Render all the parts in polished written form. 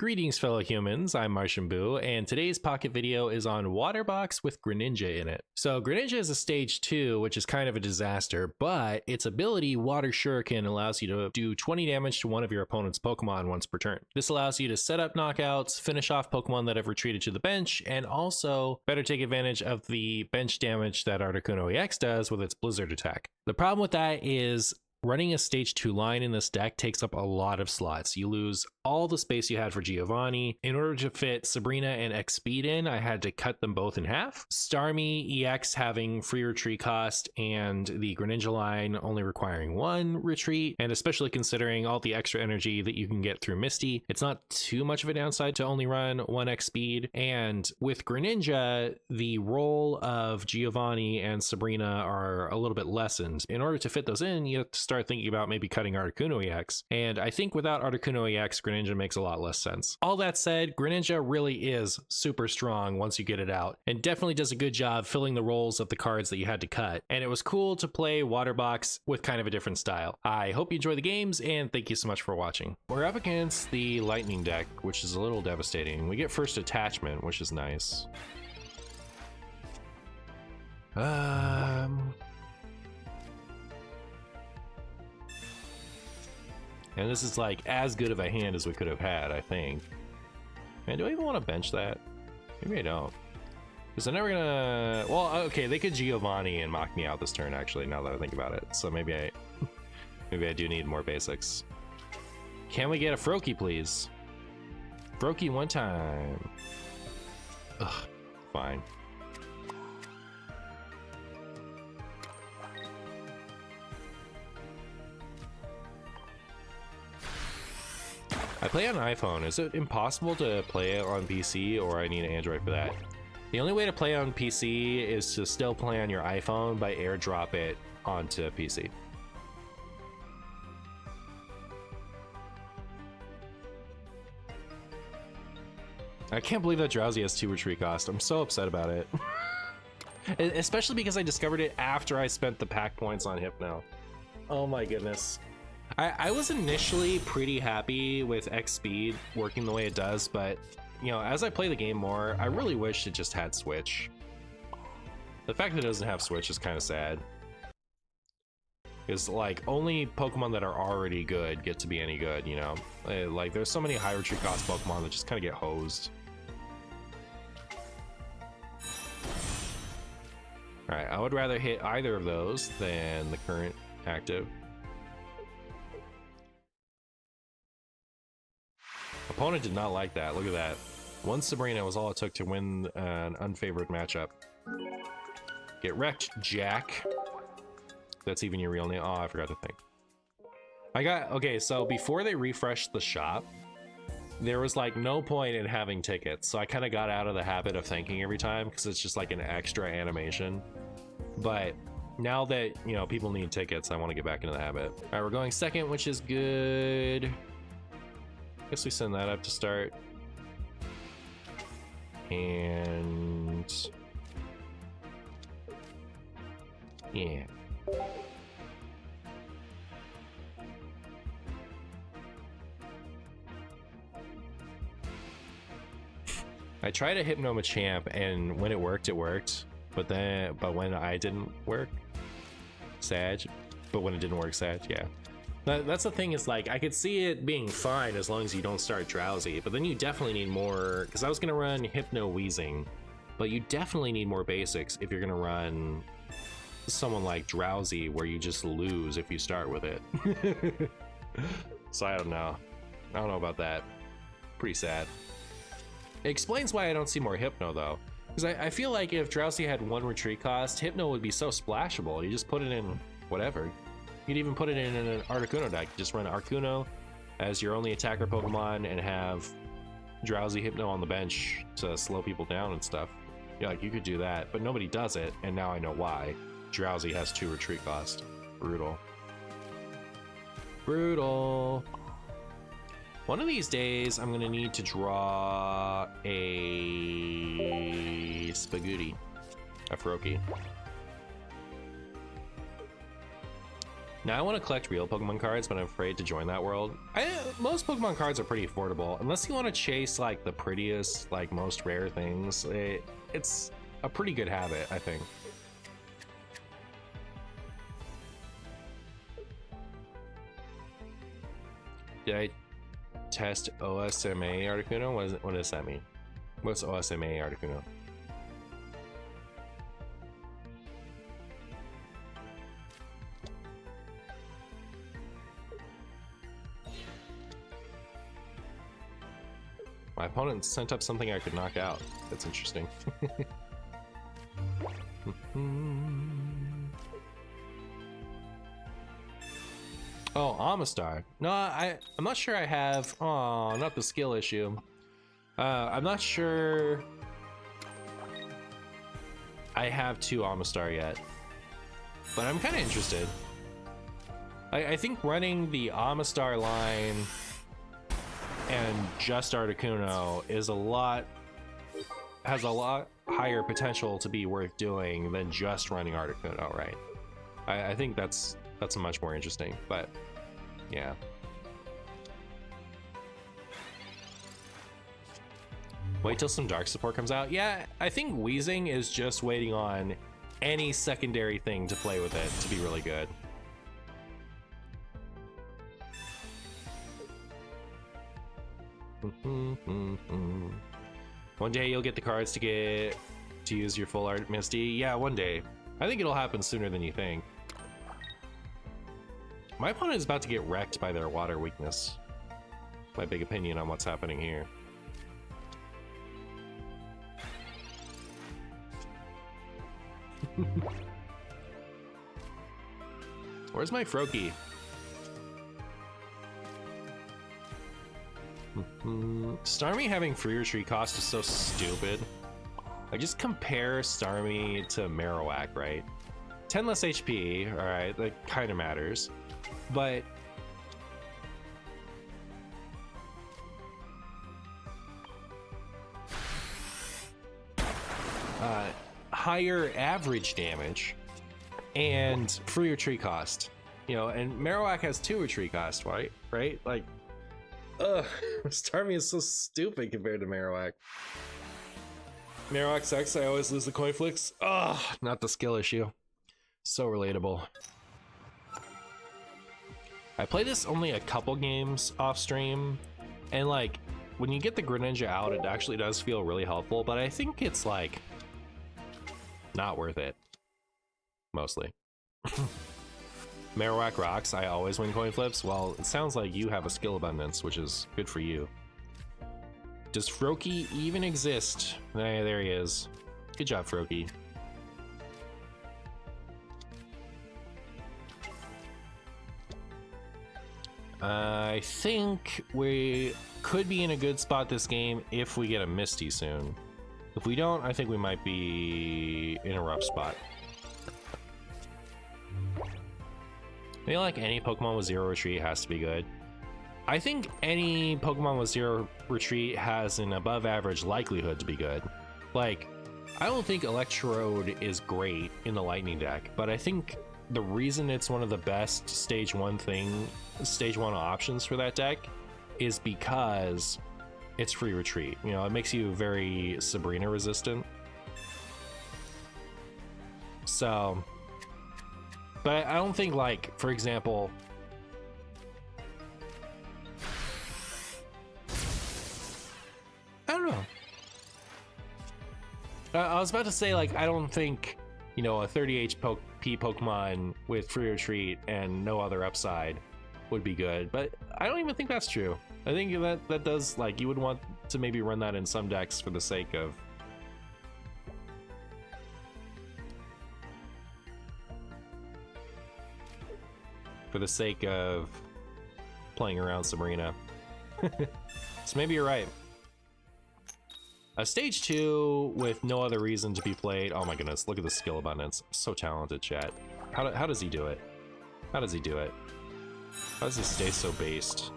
Greetings, fellow humans. I'm MartianBuu, and today's pocket video is on Water Box with Greninja in it. So Greninja is a stage 2, which is kind of a disaster, but its ability, Water Shuriken, allows you to do 20 damage to one of your opponent's Pokemon once per turn. This allows you to set up knockouts, finish off Pokemon that have retreated to the bench, and also better take advantage of the bench damage that Articuno EX does with its Blizzard attack. The problem with that is running a stage 2 line in this deck takes up a lot of slots. You lose all the space you had for Giovanni. In order to fit Sabrina and X-Speed in, I had to cut them both in half. Starmie EX having free retreat cost and the Greninja line only requiring 1 retreat, and especially considering all the extra energy that you can get through Misty, it's not too much of a downside to only run 1 X-Speed. And with Greninja, the role of Giovanni and Sabrina are a little bit lessened. In order to fit those in, you have to start thinking about maybe cutting Articuno EX. And I think without Articuno EX, Greninja makes a lot less sense. All that said, Greninja really is super strong once you get it out, and definitely does a good job filling the roles of the cards that you had to cut. And it was cool to play Water Box with kind of a different style. I hope you enjoy the games, and thank you so much for watching. We're up against the Lightning deck, which is a little devastating. We get first attachment, which is nice. And this is like as good of a hand as we could have had, I think. Man, do I even want to bench that? Maybe I don't. Because they're never gonna... Well, okay, they could Giovanni and mock me out this turn, actually, now that I think about it. So maybe I do need more basics. Can we get a Froakie, please? Froakie one time. Ugh, fine. I play on iPhone. Is it impossible to play it on PC, or I need an Android for that? The only way to play on PC is to still play on your iPhone by airdrop it onto PC. I can't believe that Drowsy has 2 retreat cost. I'm so upset about it. Especially because I discovered it after I spent the pack points on Hypno. Oh my goodness. I was initially pretty happy with X-Speed working the way it does, but, you know, as I play the game more, I really wish it just had Switch. The fact that it doesn't have Switch is kind of sad. Because, like, only Pokemon that are already good get to be any good, you know? Like, there's so many high retreat cost Pokemon that just kind of get hosed. Alright, I would rather hit either of those than the current active. Opponent did not like that. Look at that. 1 Sabrina was all it took to win an unfavored matchup. Get wrecked, Jack. That's even your real name. Oh, I forgot to think. Okay, so before they refreshed the shop, there was like no point in having tickets. So I kind of got out of the habit of thanking every time because it's just like an extra animation. But now that, you know, people need tickets, I want to get back into the habit. All right, we're going second, which is good. Guess we send that up to start. And yeah. I tried a Hypno Machamp, and when it worked, but when I didn't work, Sag. But when it didn't work, Sag, yeah. That's the thing, is like, I could see it being fine as long as you don't start Drowsy, but then you definitely need more, because I was gonna run Hypno Wheezing, but you definitely need more basics if you're gonna run someone like Drowsy, where you just lose if you start with it. So I don't know about that. Pretty sad. It explains why I don't see more Hypno though, because I feel like if Drowsy had 1 retreat cost, Hypno would be so splashable. You just put it in whatever. You could even put it in an Articuno deck. Just run Articuno as your only attacker Pokemon and have Drowsy Hypno on the bench to slow people down and stuff. Yeah, like, you could do that, but nobody does it, and now I know why. Drowsy has 2 retreat cost. Brutal. Brutal. One of these days, I'm gonna need to draw a Spaghetti, a Froakie. Now I want to collect real Pokemon cards, but I'm afraid to join that world. Most Pokemon cards are pretty affordable, unless you want to chase like the prettiest, like most rare things. It's a pretty good habit, I think. Did I test OSMA Articuno? What does that mean? What's OSMA Articuno? My opponent sent up something I could knock out. That's interesting. Oh, Amistar. No, I'm not sure I have. Oh, not the skill issue. I'm not sure I have 2 Amistar yet, but I'm kind of interested. I think running the Amistar line and just Articuno is has a lot higher potential to be worth doing than just running Articuno, right? I think that's much more interesting, but yeah. Wait till some dark support comes out. Yeah, I think Wheezing is just waiting on any secondary thing to play with it to be really good. One day you'll get the cards to use your full art Misty. Yeah, one day. I think it'll happen sooner than you think. My opponent is about to get wrecked by their water weakness. My big opinion on what's happening here. Where's my Froakie? Starmie having free retreat cost is so stupid. I just compare Starmie to Marowak, right? 10 less HP, alright, that kind of matters. But higher average damage and free retreat cost, you know, and Marowak has 2 retreat cost, right? Like, ugh, Starmie is so stupid compared to Marowak. Marowak sucks. I always lose the coin flicks. Ugh, not the skill issue. So relatable. I played this only a couple games off stream, and like when you get the Greninja out, it actually does feel really helpful, but I think it's like not worth it mostly. Marowak rocks. I always win coin flips. Well, it sounds like you have a skill abundance, which is good for you. Does Froakie even exist? There he is. Good job, Froakie. I think we could be in a good spot this game if we get a Misty soon. If we don't, I think we might be in a rough spot. I feel like any Pokemon with 0 retreat has to be good. I think any Pokemon with 0 retreat has an above average likelihood to be good. Like, I don't think Electrode is great in the Lightning deck, but I think the reason it's one of the best stage 1 options for that deck is because it's free retreat. You know, it makes you very Sabrina resistant. So, but I don't think, like, for example, I don't know. I was about to say, like, I don't think, you know, a 30 HP Pokemon with free retreat and no other upside would be good, but I don't even think that's true. I think that does, like, you would want to maybe run that in some decks for the sake of playing around Sabrina. So maybe you're right. A stage 2 with no other reason to be played. Oh my goodness, look at the skill abundance. So talented, chat. How does he do it? How does he do it? How does he stay so based?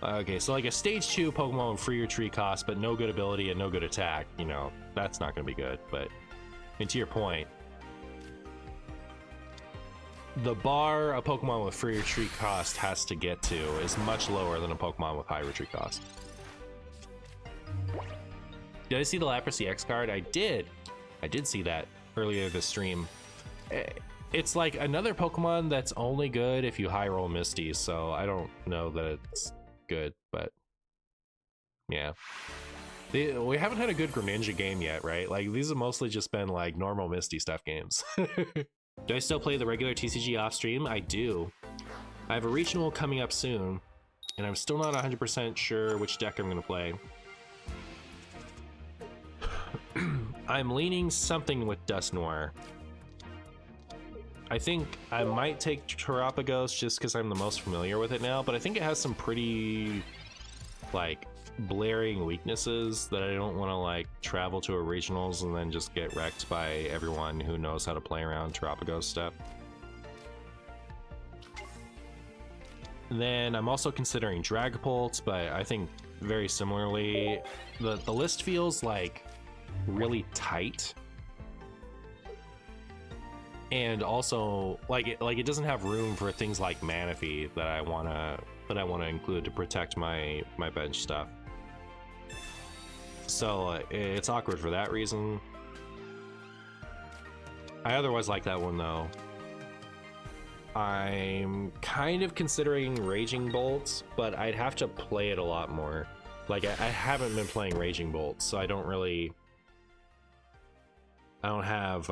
Okay, so like a stage 2 Pokemon with free retreat cost, but no good ability and no good attack, you know, that's not gonna be good, but And to your point, the bar a Pokemon with free retreat cost has to get to is much lower than a Pokemon with high retreat cost. Did I see the Lapras EX card? I did see that earlier this stream. It's like another Pokemon that's only good if you high roll Misty, so I don't know that it's good, but yeah. We haven't had a good Greninja game yet, right? Like, these have mostly just been like normal Misty stuff games. Do I still play the regular TCG off stream? I do. I have a regional coming up soon, and I'm still not 100% sure which deck I'm going to play. I'm leaning something with Dust Noir. I think I might take Terapagos just because I'm the most familiar with it now, but I think it has some pretty, like, blaring weaknesses that I don't want to, like, travel to a regionals and then just get wrecked by everyone who knows how to play around Terapagos stuff. Then I'm also considering Dragapult, but I think very similarly, the list feels like really tight, and also like it doesn't have room for things like Manaphy that I wanna include to protect my bench stuff. So it's awkward for that reason. I otherwise like that one though. I'm kind of considering Raging Bolt, but I'd have to play it a lot more. Like I haven't been playing Raging Bolt, so I don't have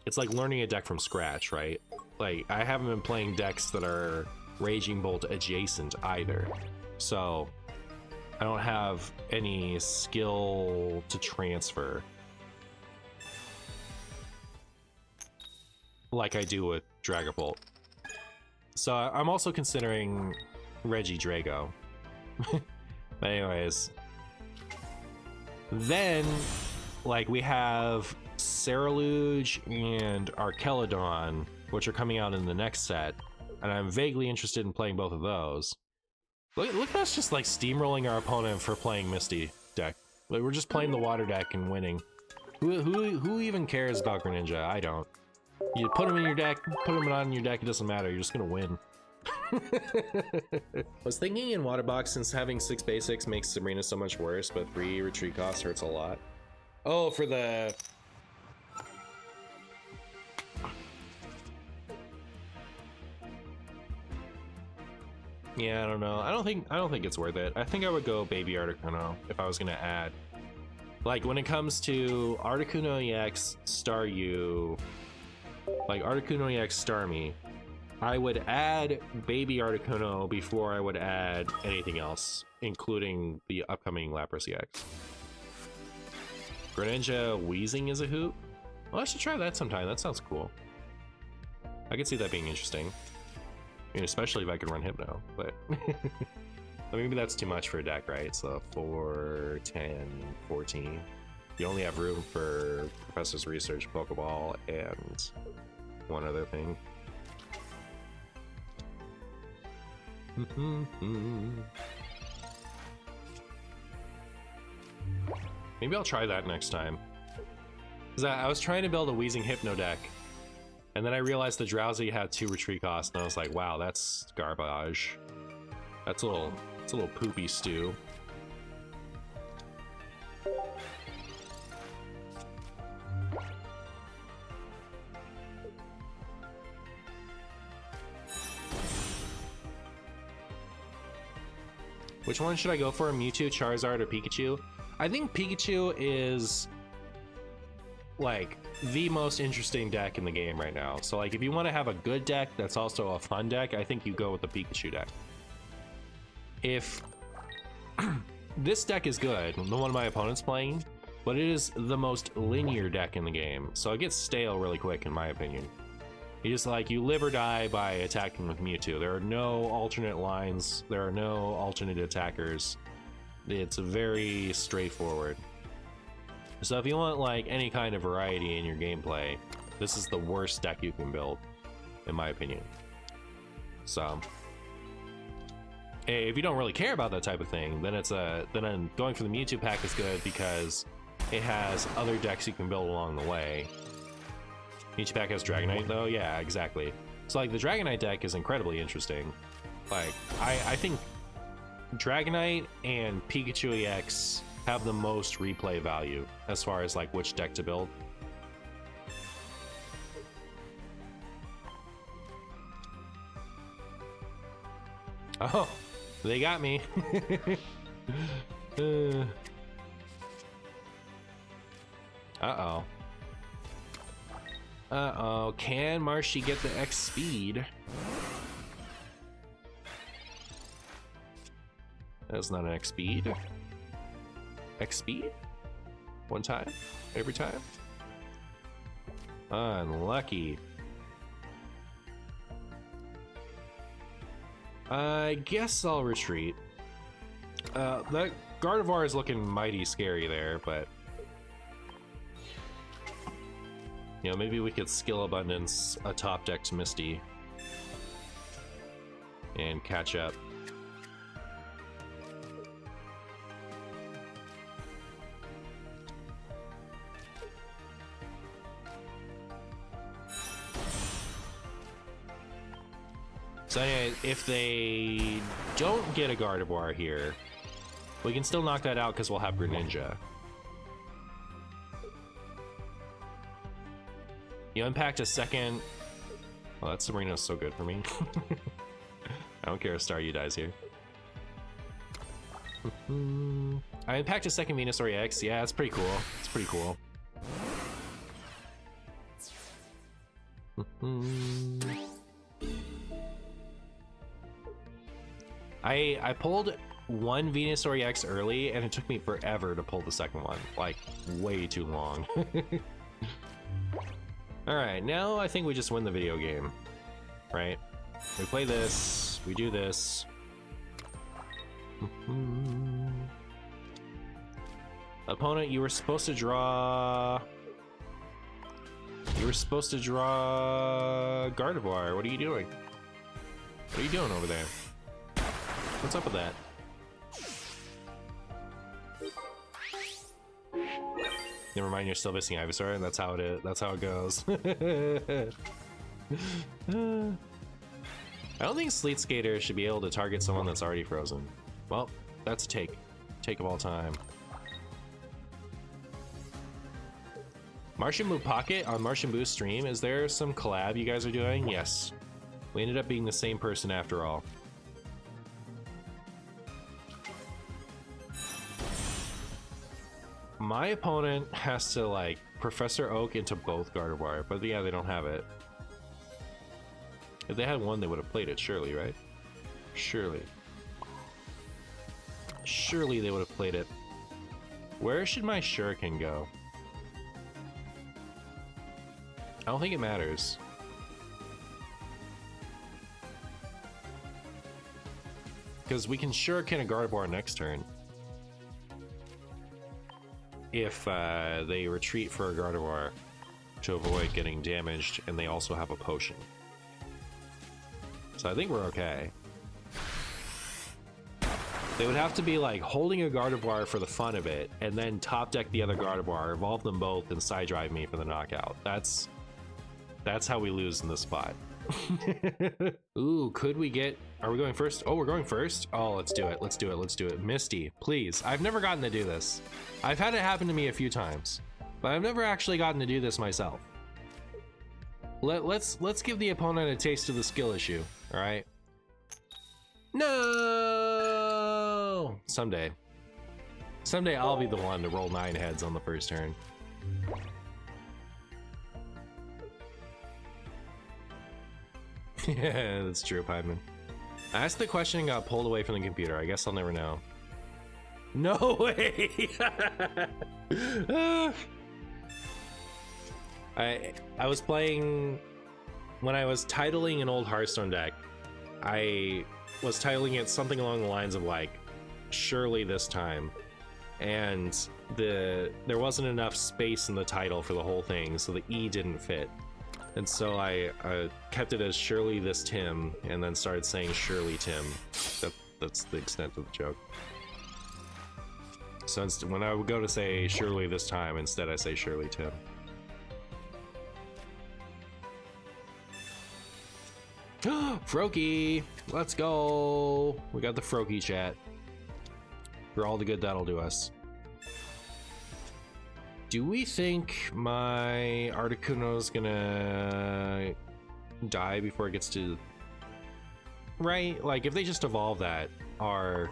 it's like learning a deck from scratch, right? Like I haven't been playing decks that are Raging Bolt adjacent either, so I don't have any skill to transfer like I do with Dragapult. So I'm also considering Regidrago. But anyways, then like we have Ceruledge and Archelodon, which are coming out in the next set, and I'm vaguely interested in playing both of those. Look at us just like steamrolling our opponent for playing Misty deck. Like we're just playing the water deck and winning. Who even cares about Greninja? I don't. You put him in your deck, put him not in your deck, it doesn't matter, you're just gonna win. I was thinking in Water Box, since having 6 basics makes Sabrina so much worse, but 3 retreat cost hurts a lot. Oh, for the... Yeah, I don't know. I don't think it's worth it. I think I would go Baby Articuno if I was gonna add. Like when it comes to Articuno EX Staryu, like Articuno EX Starmie, I would add Baby Articuno before I would add anything else, including the upcoming Lapras EX. Greninja Wheezing is a hoot? Well, I should try that sometime. That sounds cool. I could see that being interesting. I mean, especially if I could run Hypno, but maybe that's too much for a deck, right? So 4, 10, 14. You only have room for Professor's Research, Pokeball, and one other thing. Maybe I'll try that next time. Because I was trying to build a Wheezing Hypno deck, and then I realized the Drowsy had 2 retreat costs, and I was like, wow, that's garbage. It's a little poopy stew. Which one should I go for? Mewtwo, Charizard, or Pikachu? I think Pikachu is like the most interesting deck in the game right now. So like if you want to have a good deck that's also a fun deck, I think you go with the Pikachu deck. If this deck is good, the one my opponent's playing, but it is the most linear deck in the game, so it gets stale really quick in my opinion. You just like, you live or die by attacking with Mewtwo. There are no alternate lines, there are no alternate attackers. It's very straightforward. So if you want like any kind of variety in your gameplay, this is the worst deck you can build, in my opinion. So if you don't really care about that type of thing, then then going for the Mewtwo pack is good because it has other decks you can build along the way. Each pack has Dragonite though? Yeah, exactly. So like the Dragonite deck is incredibly interesting. Like, I think Dragonite and Pikachu EX have the most replay value as far as like which deck to build. Oh, they got me. Uh-oh. Uh-oh, can Marshy get the X speed? That's not an X speed. X speed? One time? Every time? Unlucky. I guess I'll retreat. That Gardevoir is looking mighty scary there, but you know, maybe we could skill abundance a top decked Misty and catch up. So anyway, if they don't get a Gardevoir here, we can still knock that out because we'll have Greninja. You impact a second. Oh, that Sabrina's so good for me. I don't care if Staryu dies here. I impact a second Venusaur EX. Yeah, it's pretty cool. It's pretty cool. I pulled one Venusaur EX early, and it took me forever to pull the second one. Like, way too long. Alright, now I think we just win the video game. Right? We play this, we do this. Opponent, you were supposed to draw... You were supposed to draw Gardevoir. What are you doing? What are you doing over there? What's up with that? Never mind, you're still missing Ivysaur, and that's how it is. That's how it goes. I don't think Sleet Skater should be able to target someone that's already frozen. Well, that's a take. Take of all time. MartianBuu Pocket on MartianBuu stream. Is there some collab you guys are doing? Yes. We ended up being the same person after all. My opponent has to like Professor Oak into both Gardevoir, but yeah, they don't have it. If they had one, they would have played it, surely, right? Surely. Surely they would have played it. Where should my Shuriken go? I don't think it matters. Because we can Shuriken a Gardevoir next turn. If they retreat for a Gardevoir to avoid getting damaged, and they also have a potion. So I think we're okay. They would have to be like holding a Gardevoir for the fun of it, and then top deck the other Gardevoir, evolve them both, and side drive me for the knockout. That's how we lose in this spot. Ooh, could we get... Are we going first? Oh, we're going first? Oh, let's do it. Let's do it. Let's do it. Misty, please. I've never gotten to do this. I've had it happen to me a few times, but I've never actually gotten to do this myself. Let's give the opponent a taste of the skill issue, all right? No! Someday. Someday I'll be the one to roll 9 heads on the first turn. Yeah, that's true, Piedman. I asked the question and got pulled away from the computer. I guess I'll never know. No way! I was playing... When I was titling an old Hearthstone deck, I was titling it something along the lines of like, surely this time. And there wasn't enough space in the title for the whole thing, so the E didn't fit. And so I kept it as Surely This Tim, and then started saying Surely Tim. That's the extent of the joke. So when I would go to say Shirley this time, instead I say Shirley Tim. Froakie! Let's go! We got the Froakie chat. For all the good that'll do us. Do we think my Articuno's gonna die before it gets to... Right? Like, if they just evolve that, our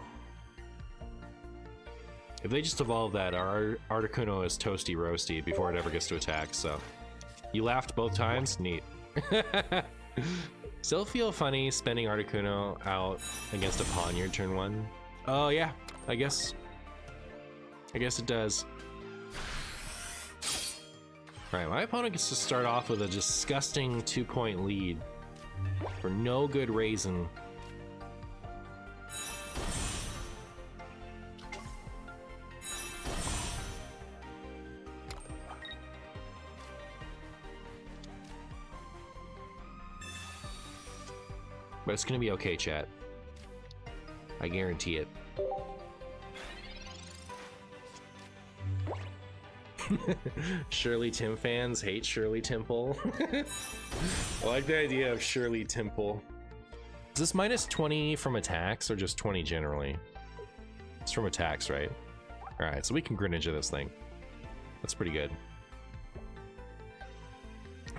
Articuno is toasty roasty before it ever gets to attack, so... You laughed both times? Neat. Still feel funny spending Articuno out against a Ponyard turn 1? Oh yeah, I guess it does. Alright, my opponent gets to start off with a disgusting 2-point lead for no good reason. But it's gonna be okay, chat. I guarantee it. Shirley Tim fans hate Shirley Temple. I like the idea of Shirley Temple. Is this minus 20 from attacks or just 20 generally? It's from attacks, right? Alright, so we can Greninja this thing. That's pretty good.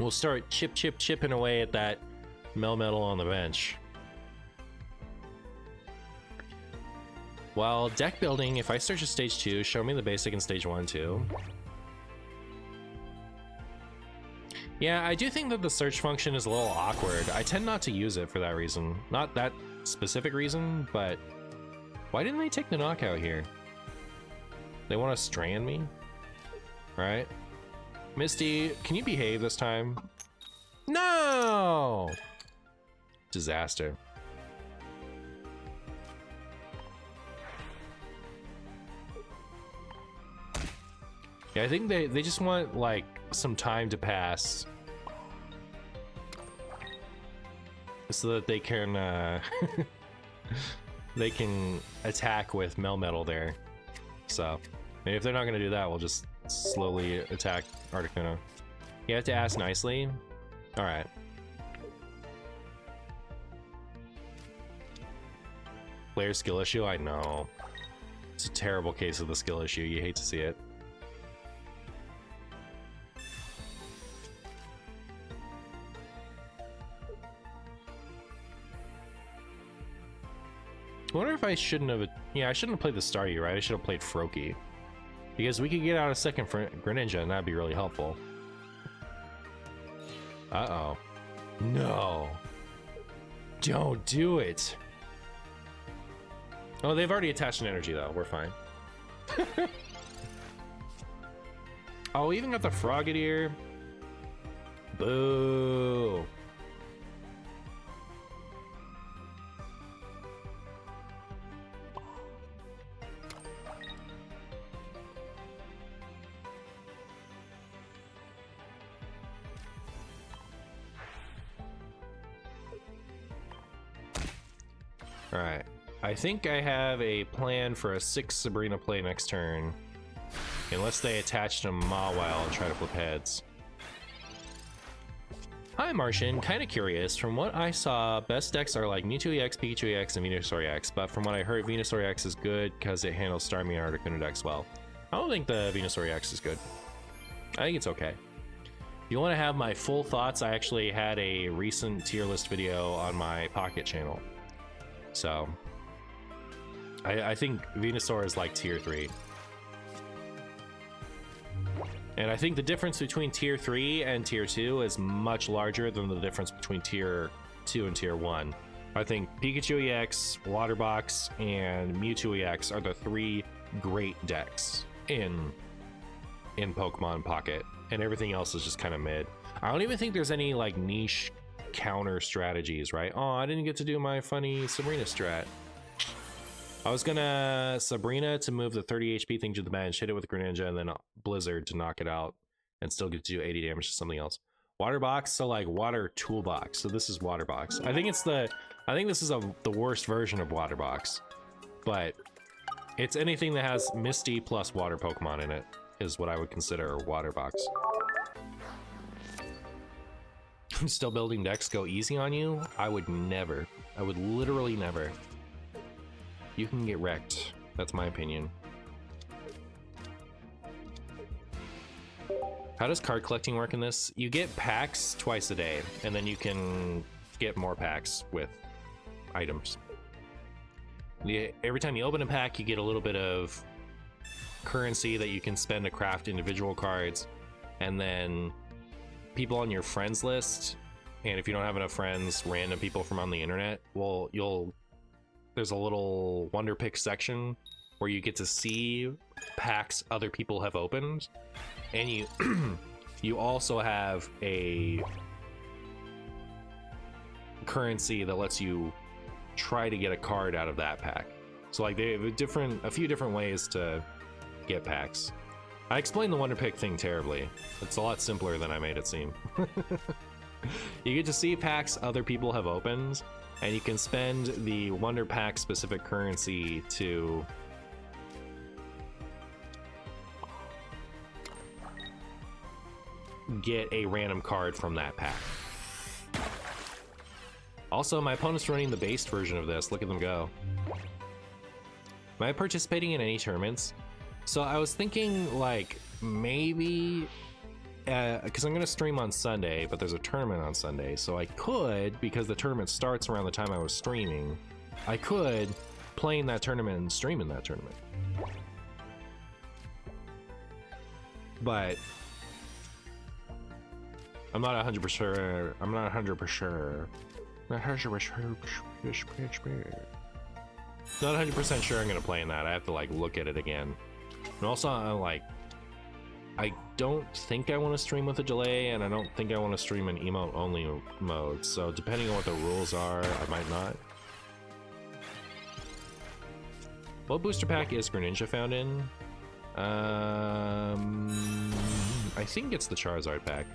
We'll start chipping away at that Melmetal on the bench. While deck building, if I search a stage 2, show me the basic in stage 1 too. Yeah, I do think that the search function is a little awkward. I tend not to use it for that reason. Not that specific reason, but why didn't they take the knockout here? They want to strand me? Right? Misty, can you behave this time? No! Disaster. Yeah, I think they just want like some time to pass so that they can they can attack with Melmetal there. So maybe if they're not gonna do that, we'll just slowly attack Articuno. You have to ask nicely. All right. Player skill issue? I know. It's a terrible case of the skill issue. You hate to see it. I wonder if I shouldn't have... Yeah, I shouldn't have played the Staryu, right? I should have played Froakie. Because we could get out a second for Greninja, and that'd be really helpful. Uh-oh. No. Don't do it. Oh, they've already attached an energy, though. We're fine. Oh, we even got the Frogadier. Boo. Alright, I think I have a plan for a 6 Sabrina play next turn. Unless they attach to Mawile and try to flip heads. Hi Martian, kinda curious, from what I saw, best decks are like Mewtwo EX, Pikachu EX, and Venusaur EX, but from what I heard, Venusaur EX is good because it handles Starmie and Articuno decks well. I don't think the Venusaur EX is good. I think it's okay. If you want to have my full thoughts, I actually had a recent tier list video on my Pocket channel. So, I think Venusaur is like tier 3. And I think the difference between tier 3 and tier 2 is much larger than the difference between tier 2 and tier 1. I think Pikachu EX, Waterbox, and Mewtwo EX are the 3 great decks in Pokemon Pocket. And everything else is just kind of mid. I don't even think there's any like niche counter strategies, right? Oh, I didn't get to do my funny Sabrina strat. I was gonna Sabrina to move the 30 HP thing to the bench, hit it with Greninja, and then Blizzard to knock it out and still get to do 80 damage to something else. Water box, so like water toolbox. So this is water box. I think this is the worst version of water box, but It's anything that has Misty plus water Pokemon in it is what I would consider a water box. I'm still building decks go easy on you? I would never. I would literally never. You can get wrecked. That's my opinion. How does card collecting work in this? You get packs twice a day, and then you can get more packs with items. Every time you open a pack, you get a little bit of currency that you can spend to craft individual cards, and then people on your friends list, and if you don't have enough friends, random people from on the internet, well, there's a little Wonder Pick section where you get to see packs other people have opened, and you also have a currency that lets you try to get a card out of that pack. So like they have a few different ways to get packs. I explained the Wonder Pick thing terribly. It's a lot simpler than I made it seem. You get to see packs other people have opened, and you can spend the Wonder Pack specific currency to get a random card from that pack. Also, my opponent's running the based version of this. Look at them go. Am I participating in any tournaments? So I was thinking like maybe, because I'm gonna stream on Sunday, but there's a tournament on Sunday. So I could, because the tournament starts around the time I was streaming, I could play in that tournament and stream in that tournament. But I'm not 100% sure. I'm not 100% sure. Not 100% sure I'm gonna play in that. I have to like look at it again. And also, I don't think I want to stream with a delay, and I don't think I want to stream in emote only mode. So depending on what the rules are, I might not. What booster pack is Greninja found in? I think it's the Charizard pack.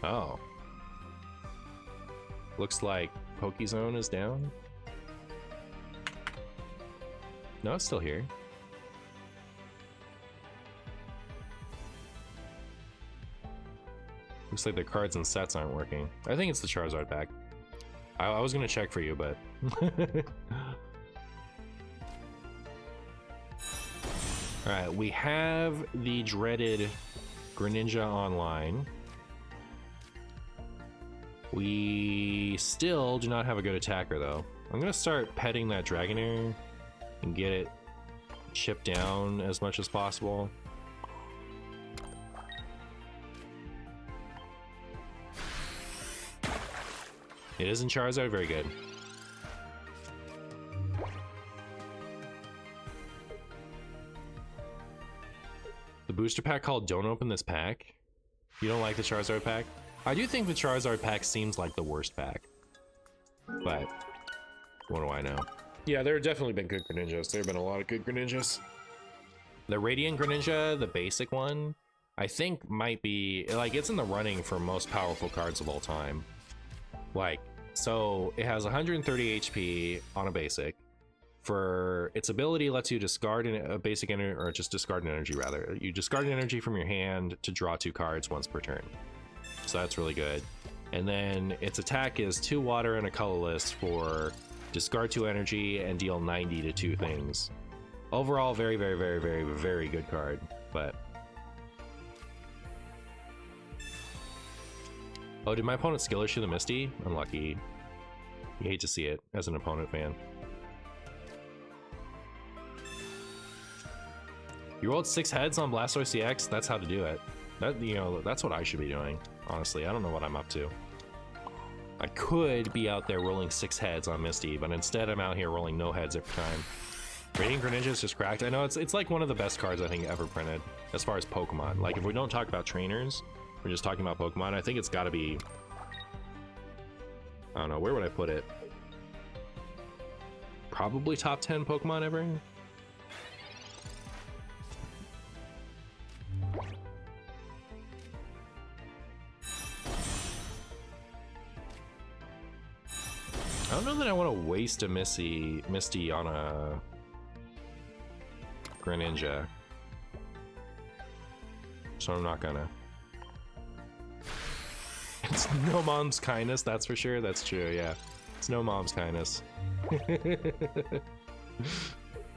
Oh. Looks like Pokézone is down. No, it's still here. Looks like the cards and sets aren't working. I think it's the Charizard pack. I was gonna check for you, but... Alright, we have the dreaded Greninja online. We still do not have a good attacker, though. I'm gonna start petting that Dragonair and get it chipped down as much as possible. It isn't Charizard, very good. The booster pack called Don't Open This Pack? You don't like the Charizard pack? I do think the Charizard pack seems like the worst pack. But, what do I know? Yeah, there have definitely been good Greninjas. There have been a lot of good Greninjas. The Radiant Greninja, the basic one, I think might be, like, it's in the running for most powerful cards of all time. Like, so it has 130 HP on a basic. For its ability lets you discard a basic energy, or just discard an energy rather. You discard an energy from your hand to draw 2 cards once per turn. So that's really good. And then its attack is 2 water and a colorless for discard 2 energy and deal 90 to 2 things. Overall, very, very, very, very, very good card, but... Oh, did my opponent skill issue the Misty? Unlucky. You hate to see it as an opponent fan. You rolled 6 heads on Blastoise CX? That's how to do it. That, you know, that's what I should be doing, honestly. I don't know what I'm up to. I could be out there rolling 6 heads on Misty, but instead I'm out here rolling no heads every time. Radiant Greninja is just cracked. I know it's like one of the best cards I think ever printed, as far as Pokemon. Like, if we don't talk about trainers, we're just talking about Pokemon, I think it's gotta be... I don't know, where would I put it? Probably top 10 Pokemon ever? I don't know that I want to waste a Misty on a Greninja. So I'm not gonna. It's no mom's kindness, that's for sure. That's true, yeah. It's no mom's kindness.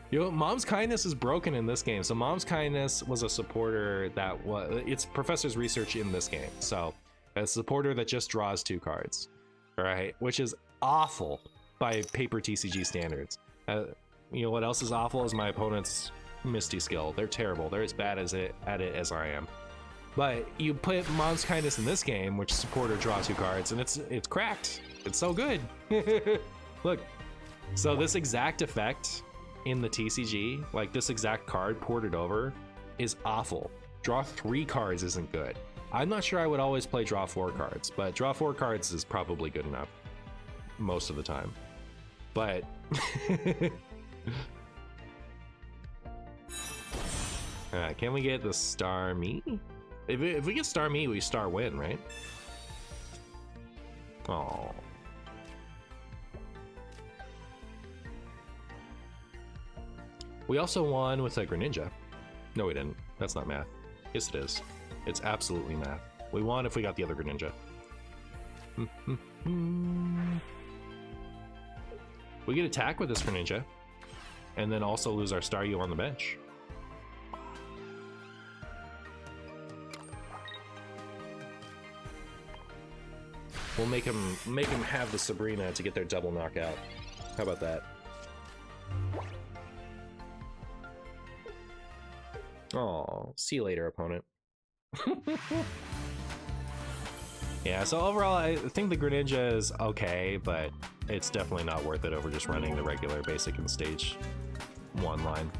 Yo, mom's kindness is broken in this game. So mom's kindness was a supporter that was, it's Professor's research in this game. So a supporter that just draws 2 cards, right? Which is awful by paper TCG standards. You know what else is awful is my opponent's Misty skill. They're terrible. They're as bad at it as I am. But you put mom's kindness in this game, which supporter draw 2 cards, and it's cracked. It's so good. Look, so this exact effect in the TCG, like this exact card ported over, is awful. Draw 3 cards isn't good. I'm not sure I would always play draw 4 cards, but draw 4 cards is probably good enough most of the time. But can we get the Star Me? If we get Star Me, we Star Win, right? Oh. We also won with a Greninja. No, we didn't. That's not math. Yes, it is. It's absolutely math. We won if we got the other Greninja. We get attack with this Greninja, and then also lose our Staryu on the bench. We'll make him have the Sabrina to get their double knockout. How about that? Oh, see you later, opponent. Yeah, so overall, I think the Greninja is okay, but it's definitely not worth it over just running the regular basic and stage 1 line.